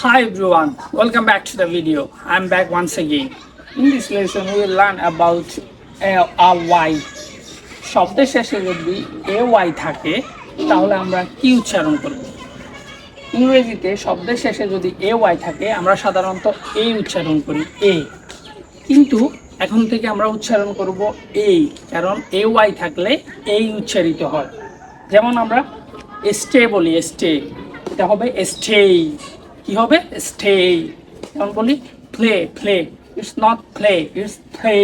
Hi everyone, welcome back to the video. I'm back once again. In this lesson, we will learn about ay. শব্দের শেষে যদি ay থাকে তাহলে আমরা কি উচ্চারণ করব? ইংরেজিতে শব্দের শেষে যদি ay থাকে আমরা সাধারণত a উচ্চারণ করি a। কিন্তু এখন থেকে আমরা উচ্চারণ করব a, কারণ ay থাকলে এই উচ্চারিত হয়। যেমন আমরা স্টে বলি, স্টে, এটা হবে স্টে। কি হবে? স্টে। যেমন বলি play, play, it's not play, it's play.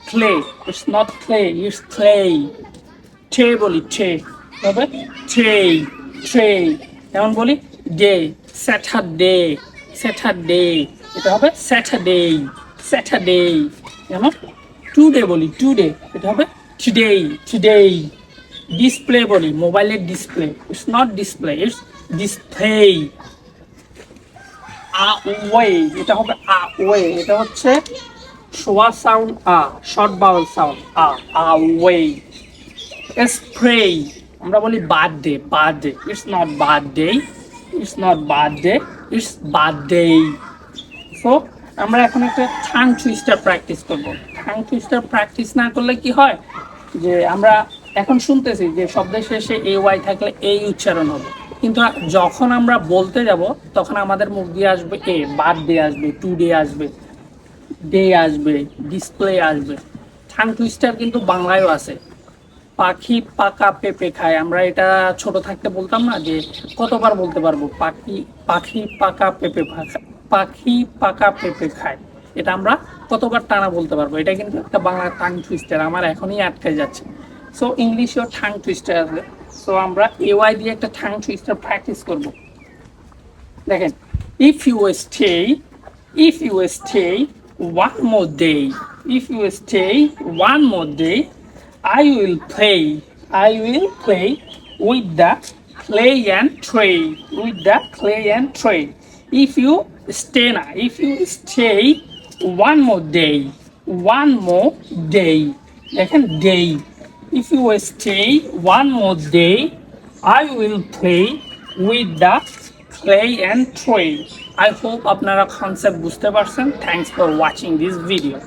Play, it's not play, it's play. Tray বলি, ট্রে, হবে ট্রে, ট্রে। যেমন বলি ডে, স্যাটারডে, স্যাটারডে, এটা হবে স্যাটারডে, স্যাটারডে। যেমন টুডে বলি, টুডে, এটা হবে টুডে, টুডে। ডিসপ্লে বলি, মোবাইলের display, it's not display, it's display. Way, এটা হবে ওয়ে, এটা হচ্ছে শোয়া সাউন্ড শর্ট বাউল সাউন্ড ওয়ে। স্প্রে, আমরা বলি birthday, birthday, it's not birthday, it's not birthday, it's birthday. So আমরা এখন একটা ঠাং টুইস্টার প্র্যাকটিস করবো। ঠাং টুইস্টার প্র্যাকটিস না করলে কি হয়, যে আমরা এখন শুনতেছি যে শব্দের শেষে এ ওয়াই থাকলে এই উচ্চারণ হবে, কিন্তু যখন আমরা বলতে যাব তখন আমাদের মুখ দিয়ে আসবে এ, বার্থডে আসবে, টুডে আসবে, ডে আসবে, ডিসপ্লে আসবে। ঠাং টুইস্টার কিন্তু বাংলায়ও আছে। পাখি পাকা পেঁপে খায়, আমরা এটা ছোট থাকতে বলতাম না, যে কতবার বলতে পারবো পাখি, পাখি পাকা পেঁপে পাখি পাকা পেঁপে খায়, এটা আমরা কতবার টানা বলতে পারবো। এটা কিন্তু একটা বাংলা টাং টুইস্টার, আমার এখনই আটকে যাচ্ছে। সো ইংলিশেও ঠাং টুইস্টার আছে। সো আমরা এওয়াই দিয়ে একটা ঠাং টুইস্টার প্র্যাকটিস করব। দেখেন, if you stay, if you stay one more day, if you stay one more day, I will play, I will play with the clay and tray, with the clay and tray. If you stay now, if you stay one more day, one more day, দেখেন day, if you stay one more day, I will play with the clay and tray. I hope আপনারা concept বুঝতে পারছেন। Thanks for watching this video.